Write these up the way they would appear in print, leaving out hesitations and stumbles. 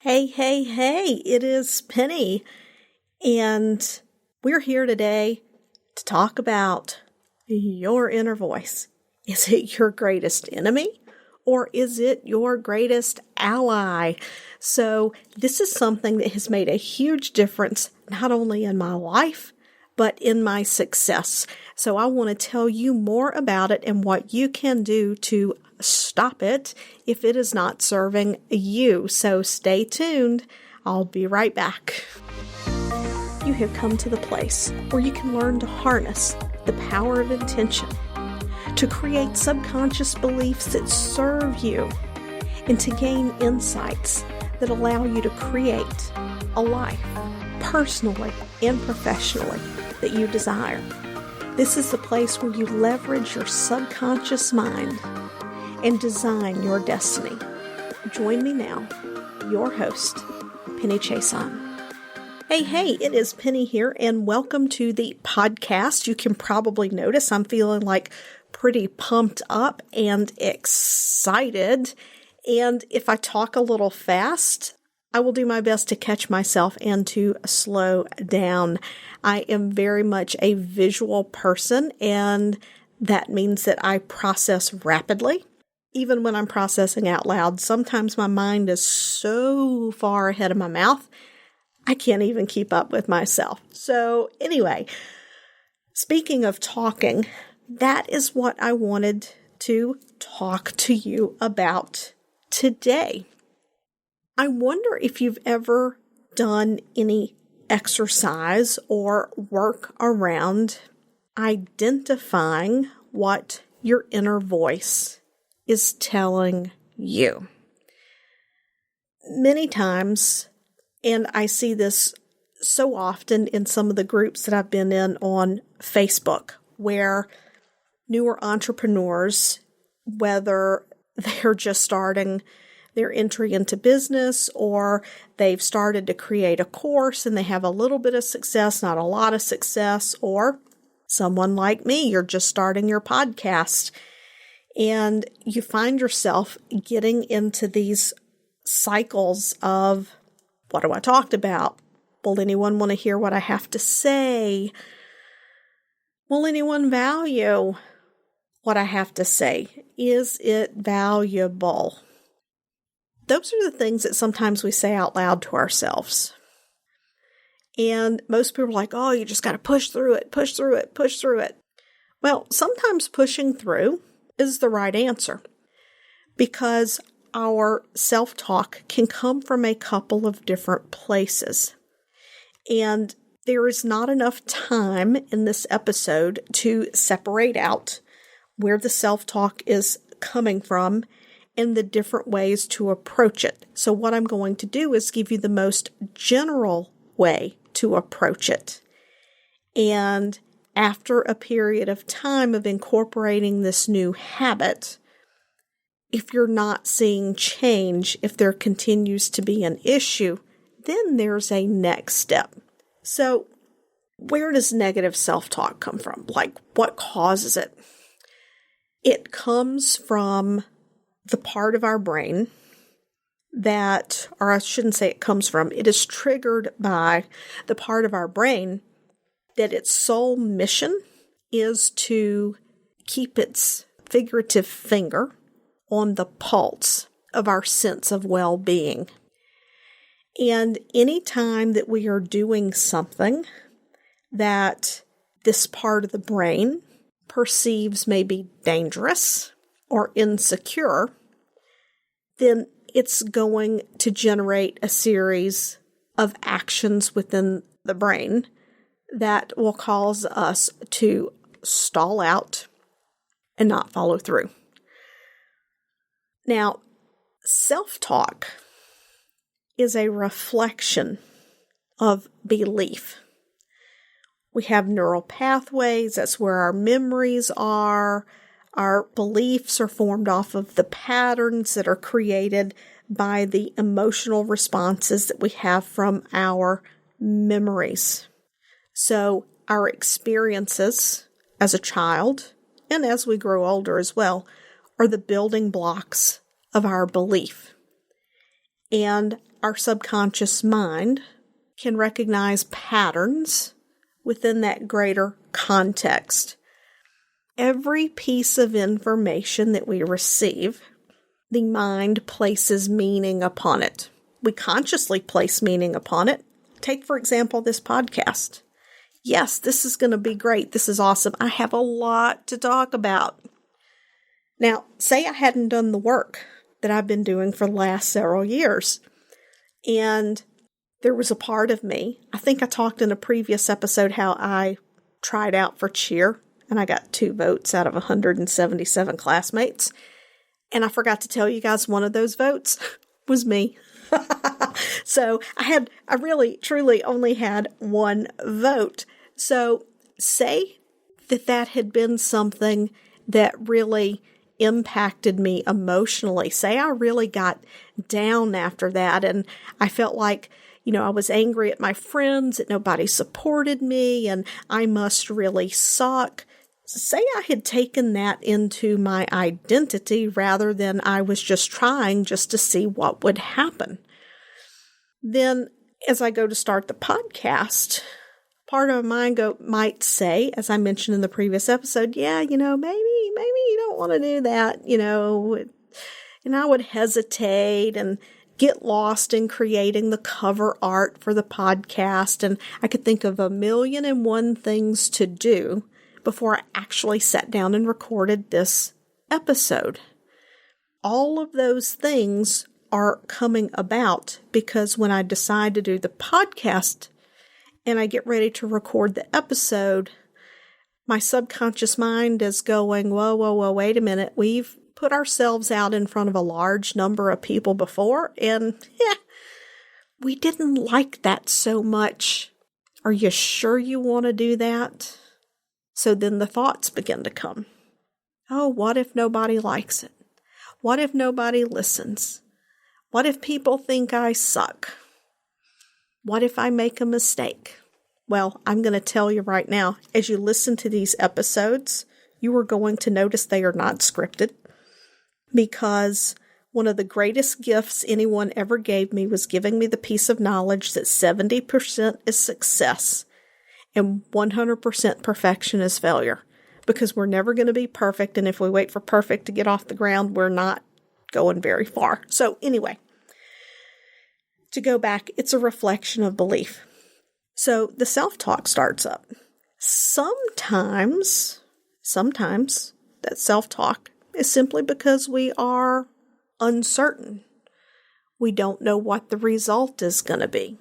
Hey, hey, hey, it is Penny, and we're here today to talk about your inner voice. Is it your greatest enemy, or is it your greatest ally? So this is something that has made a huge difference, not only in my life, but in my success. So I want to tell you more about it and what you can do to stop it if it is not serving you. So stay tuned. I'll be right back. You have come to the place where you can learn to harness the power of intention, to create subconscious beliefs that serve you, and to gain insights that allow you to create a life, personally and professionally, that you desire. This is the place where you leverage your subconscious mind and design your destiny. Join me now, your host, Penny Chason. Hey, it is Penny here, and welcome to the podcast. You can probably notice I'm feeling like pretty pumped up and excited. And if I talk a little fast, I will do my best to catch myself and to slow down. I am very much a visual person, and that means that I process rapidly. Even when I'm processing out loud, sometimes my mind is so far ahead of my mouth, I can't even keep up with myself. So anyway, speaking of talking, that is what I wanted to talk to you about today. I wonder if you've ever done any exercise or work around identifying what your inner voice is telling you. Many times, and I see this so often in some of the groups that I've been in on Facebook, where newer entrepreneurs, whether they're just starting their entry into business or they've started to create a course and they have a little bit of success, not a lot of success, or someone like me, you're just starting your podcast and you find yourself getting into these cycles of, what do I talk about? Will anyone want to hear what I have to say? Will anyone value what I have to say? Is it valuable? Those are the things that sometimes we say out loud to ourselves. And most people are like, oh, you just got to push through it, push through it, push through it. Well, sometimes pushing through is the right answer, because our self-talk can come from a couple of different places. And there is not enough time in this episode to separate out where the self-talk is coming from and the different ways to approach it. So what I'm going to do is give you the most general way to approach it. And after a period of time of incorporating this new habit, if you're not seeing change, if there continues to be an issue, then there's a next step. So where does negative self-talk come from? Like, what causes it? It comes from the part of our brain that, or I shouldn't say it comes from, it is triggered by the part of our brain that its sole mission is to keep its figurative finger on the pulse of our sense of well-being. And any time that we are doing something that this part of the brain perceives may be dangerous or insecure, then it's going to generate a series of actions within the brain that will cause us to stall out and not follow through. Now, self-talk is a reflection of belief. We have neural pathways. That's where our memories are. Our beliefs are formed off of the patterns that are created by the emotional responses that we have from our memories. So our experiences as a child, and as we grow older as well, are the building blocks of our belief. And our subconscious mind can recognize patterns within that greater context. Every piece of information that we receive, the mind places meaning upon it. We consciously place meaning upon it. Take, for example, this podcast. Yes, this is going to be great. This is awesome. I have a lot to talk about. Now, say I hadn't done the work that I've been doing for the last several years, and there was a part of me, I think I talked in a previous episode how I tried out for cheer, and I got 2 votes out of 177 classmates. And I forgot to tell you guys one of those votes was me. So I really, truly only had 1 vote. So say that had been something that really impacted me emotionally. Say I really got down after that, and I felt like, I was angry at my friends that nobody supported me, and I must really suck. Say I had taken that into my identity rather than I was just trying just to see what would happen. Then as I go to start the podcast, part of my mind might say, as I mentioned in the previous episode, maybe you don't want to do that, and I would hesitate and get lost in creating the cover art for the podcast, and I could think of 1,000,001 things to do before I actually sat down and recorded this episode. All of those things are coming about because when I decide to do the podcast and I get ready to record the episode, my subconscious mind is going, whoa, wait a minute. We've put ourselves out in front of a large number of people before, and we didn't like that so much. Are you sure you want to do that? So then the thoughts begin to come. Oh, what if nobody likes it? What if nobody listens? What if people think I suck? What if I make a mistake? Well, I'm going to tell you right now, as you listen to these episodes, you are going to notice they are not scripted, because one of the greatest gifts anyone ever gave me was giving me the piece of knowledge that 70% is success and 100% perfection is failure, because we're never going to be perfect, and if we wait for perfect to get off the ground, we're not going very far. So anyway, to go back, it's a reflection of belief. So the self-talk starts up. Sometimes that self-talk is simply because we are uncertain. We don't know what the result is going to be.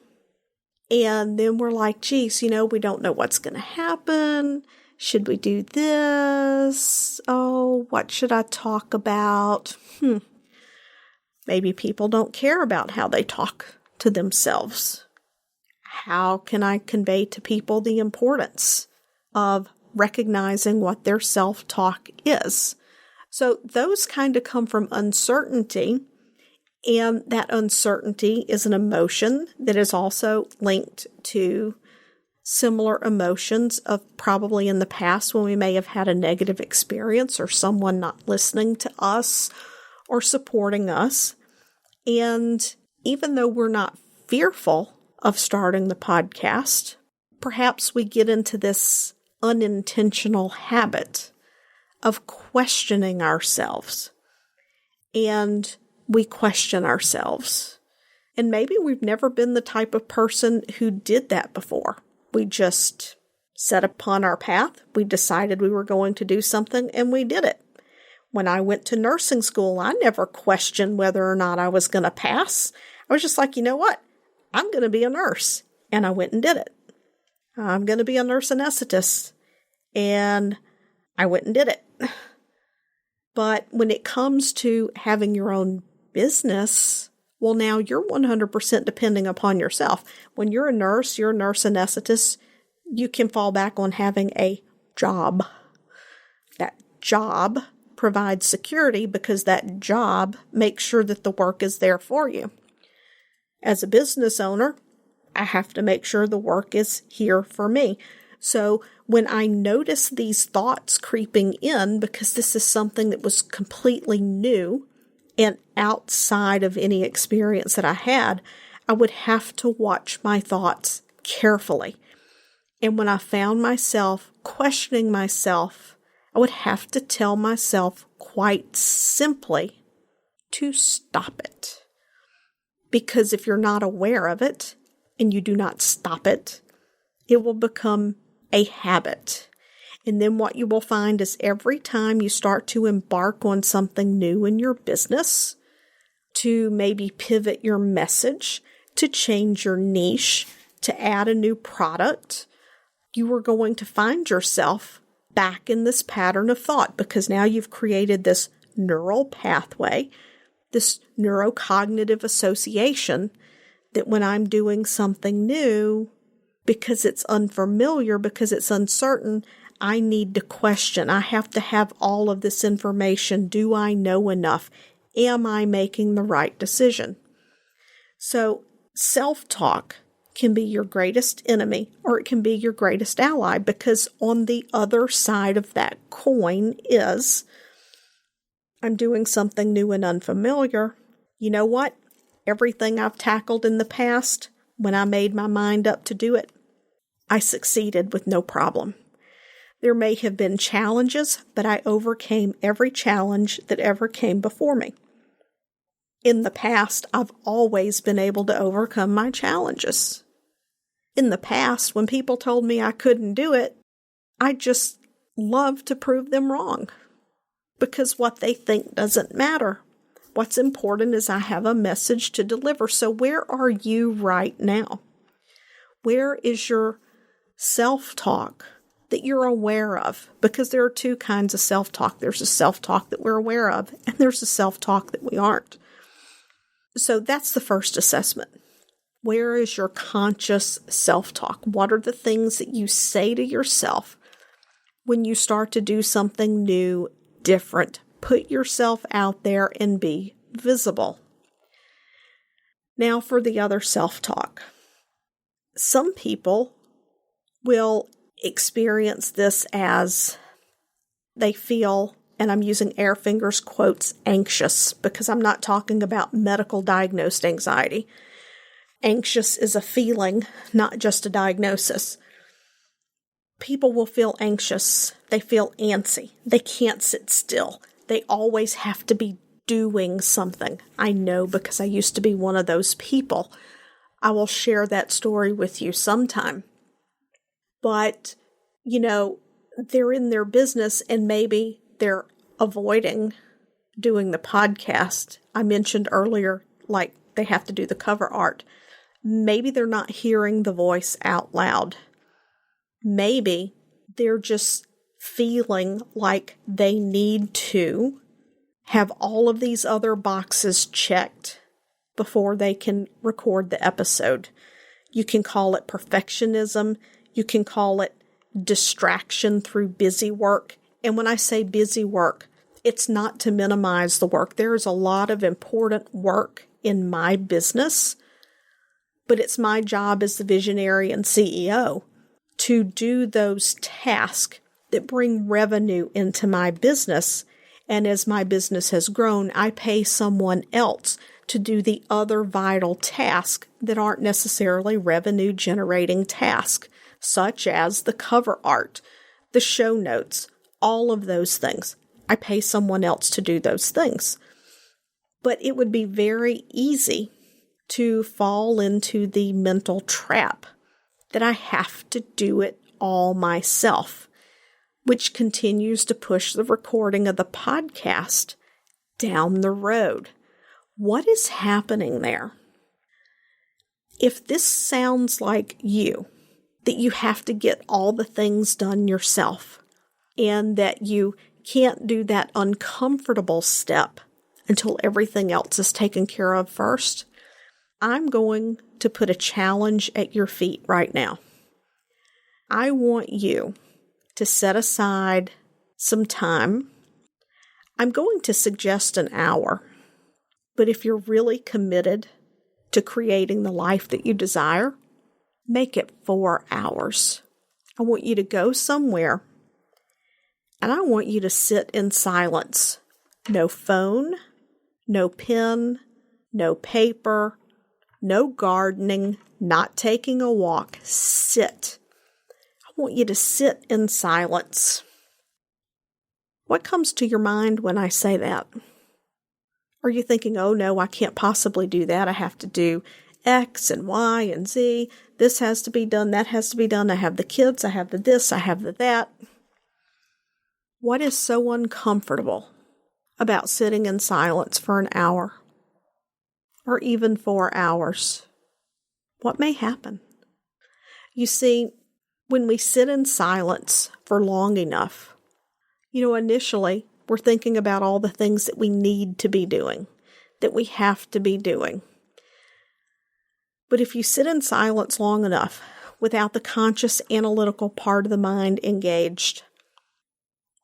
And then we're like, geez, we don't know what's going to happen. Should we do this? Oh, what should I talk about? Maybe people don't care about how they talk to themselves. How can I convey to people the importance of recognizing what their self-talk is? So those kind of come from uncertainty, and that uncertainty is an emotion that is also linked to similar emotions of probably in the past when we may have had a negative experience or someone not listening to us or supporting us. And even though we're not fearful of starting the podcast, perhaps we get into this unintentional habit of questioning ourselves. And we question ourselves. And maybe we've never been the type of person who did that before. We just set upon our path. We decided we were going to do something, and we did it. When I went to nursing school, I never questioned whether or not I was going to pass. I was just like, you know what? I'm going to be a nurse. And I went and did it. I'm going to be a nurse anesthetist. And I went and did it. But when it comes to having your own business, well, now you're 100% depending upon yourself. When you're a nurse anesthetist, you can fall back on having a job. That job provides security because that job makes sure that the work is there for you. As a business owner, I have to make sure the work is here for me. So when I notice these thoughts creeping in, because this is something that was completely new and outside of any experience that I had, I would have to watch my thoughts carefully. And when I found myself questioning myself, I would have to tell myself quite simply to stop it. Because if you're not aware of it and you do not stop it, it will become a habit. And then what you will find is every time you start to embark on something new in your business, to maybe pivot your message, to change your niche, to add a new product, you are going to find yourself back in this pattern of thought because now you've created this neural pathway, this neurocognitive association that when I'm doing something new, because it's unfamiliar, because it's uncertain, I need to question. I have to have all of this information. Do I know enough? Am I making the right decision? So self-talk can be your greatest enemy or it can be your greatest ally because on the other side of that coin is, I'm doing something new and unfamiliar. You know what? Everything I've tackled in the past, when I made my mind up to do it, I succeeded with no problem. There may have been challenges, but I overcame every challenge that ever came before me. In the past, I've always been able to overcome my challenges. In the past, when people told me I couldn't do it, I just loved to prove them wrong. Because what they think doesn't matter. What's important is I have a message to deliver. So where are you right now? Where is your self-talk that you're aware of? Because there are two kinds of self-talk. There's a self-talk that we're aware of, and there's a self-talk that we aren't. So that's the first assessment. Where is your conscious self-talk? What are the things that you say to yourself when you start to do something new, different? Put yourself out there and be visible. Now for the other self-talk. Some people will experience this as they feel, and I'm using air fingers quotes, anxious, because I'm not talking about medical diagnosed anxiety. Anxious is a feeling, not just a diagnosis. People will feel anxious. They feel antsy. They can't sit still. They always have to be doing something. I know because I used to be one of those people. I will share that story with you sometime. But, they're in their business and maybe they're avoiding doing the podcast. I mentioned earlier, like they have to do the cover art. Maybe they're not hearing the voice out loud. Maybe they're just feeling like they need to have all of these other boxes checked before they can record the episode. You can call it perfectionism. You can call it distraction through busy work. And when I say busy work, it's not to minimize the work. There is a lot of important work in my business, but it's my job as the visionary and CEO to do those tasks that bring revenue into my business. And as my business has grown, I pay someone else to do the other vital tasks that aren't necessarily revenue generating tasks, such as the cover art, the show notes, all of those things. I pay someone else to do those things. But it would be very easy to fall into the mental trap that I have to do it all myself, which continues to push the recording of the podcast down the road. What is happening there? If this sounds like you, that you have to get all the things done yourself, and that you can't do that uncomfortable step until everything else is taken care of first, I'm going to put a challenge at your feet right now. I want you to set aside some time. I'm going to suggest an hour, but if you're really committed to creating the life that you desire, make it 4 hours. I want you to go somewhere, and I want you to sit in silence. No phone, no pen, no paper, No gardening, not taking a walk. Sit. I want you to sit in silence. What comes to your mind when I say that? Are you thinking, oh no, I can't possibly do that. I have to do X and Y and Z. This has to be done. That has to be done. I have the kids. I have the this. I have the that. What is so uncomfortable about sitting in silence for an hour or even 4 hours? What may happen? You see, when we sit in silence for long enough, initially we're thinking about all the things that we need to be doing, that we have to be doing. But if you sit in silence long enough without the conscious analytical part of the mind engaged,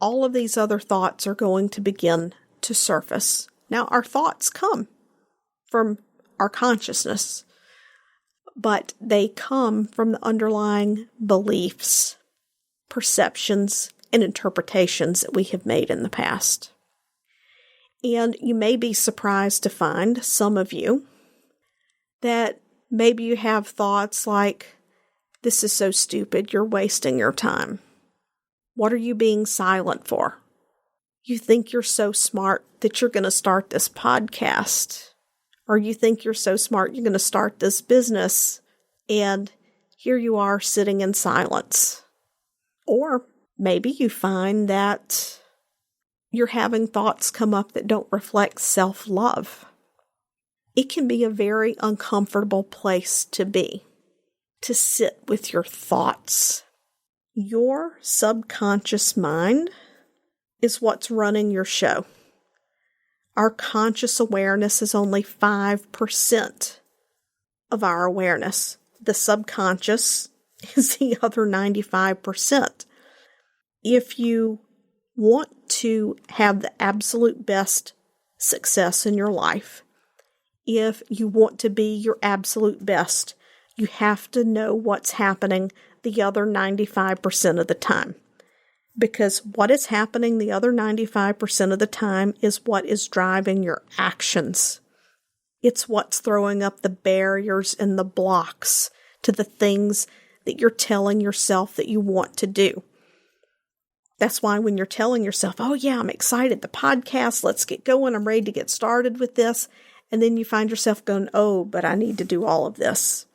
all of these other thoughts are going to begin to surface. Now, our thoughts come from our consciousness, but they come from the underlying beliefs, perceptions, and interpretations that we have made in the past. And you may be surprised to find, some of you, that maybe you have thoughts like, this is so stupid, you're wasting your time. What are you being silent for? You think you're so smart that you're going to start this podcast. Or you think you're so smart you're going to start this business. And here you are sitting in silence. Or maybe you find that you're having thoughts come up that don't reflect self-love. It can be a very uncomfortable place to be, to sit with your thoughts. Your subconscious mind is what's running your show. Our conscious awareness is only 5% of our awareness. The subconscious is the other 95%. If you want to have the absolute best success in your life, if you want to be your absolute best, you have to know what's happening the other 95% of the time. Because what is happening the other 95% of the time is what is driving your actions. It's what's throwing up the barriers and the blocks to the things that you're telling yourself that you want to do. That's why when you're telling yourself, oh yeah, I'm excited, the podcast, let's get going, I'm ready to get started with this. And then you find yourself going, oh, but I need to do all of this.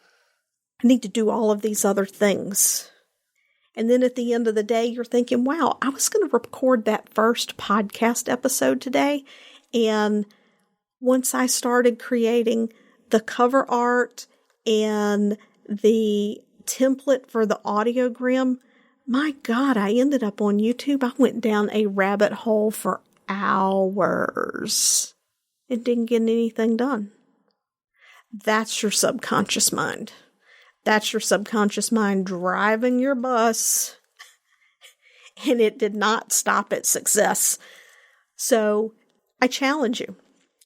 I need to do all of these other things. And then at the end of the day, you're thinking, wow, I was going to record that first podcast episode today. And once I started creating the cover art and the template for the audiogram, my God, I ended up on YouTube. I went down a rabbit hole for hours. It didn't get anything done. That's your subconscious mind. That's your subconscious mind driving your bus. And it did not stop at success. So I challenge you.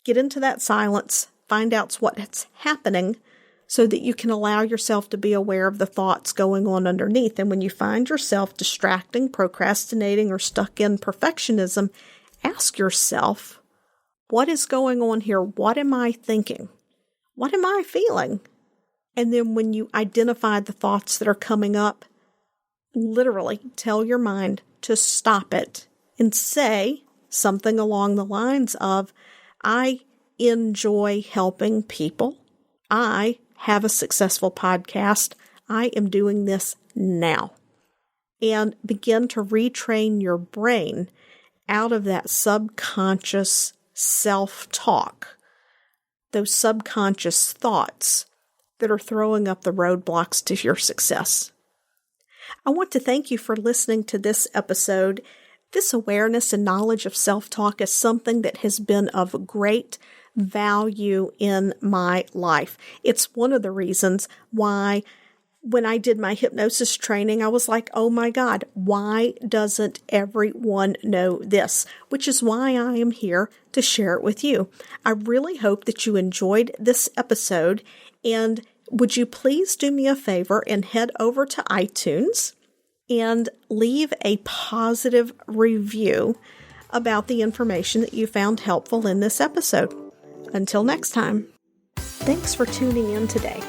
Get into that silence. Find out what's happening so that you can allow yourself to be aware of the thoughts going on underneath. And when you find yourself distracting, procrastinating, or stuck in perfectionism, ask yourself, what is going on here? What am I thinking? What am I feeling? And then when you identify the thoughts that are coming up, literally tell your mind to stop it and say something along the lines of, I enjoy helping people. I have a successful podcast. I am doing this now. And begin to retrain your brain out of that subconscious self-talk, those subconscious thoughts that are throwing up the roadblocks to your success. I want to thank you for listening to this episode. This awareness and knowledge of self-talk is something that has been of great value in my life. It's one of the reasons why when I did my hypnosis training, I was like, oh my God, why doesn't everyone know this? Which is why I am here to share it with you. I really hope that you enjoyed this episode, and would you please do me a favor and head over to iTunes and leave a positive review about the information that you found helpful in this episode. Until next time. Thanks for tuning in today.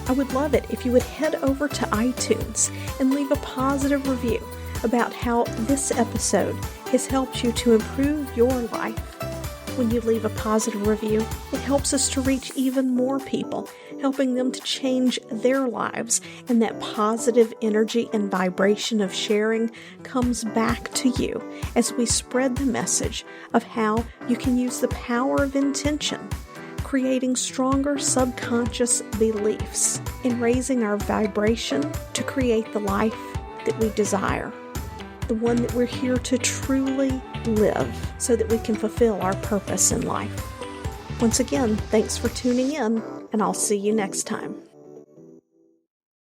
I would love it if you would head over to iTunes and leave a positive review about how this episode has helped you to improve your life. When you leave a positive review, it helps us to reach even more people, helping them to change their lives, and that positive energy and vibration of sharing comes back to you as we spread the message of how you can use the power of intention, creating stronger subconscious beliefs, and raising our vibration to create the life that we desire, the one that we're here to truly live so that we can fulfill our purpose in life. Once again, thanks for tuning in, and I'll see you next time.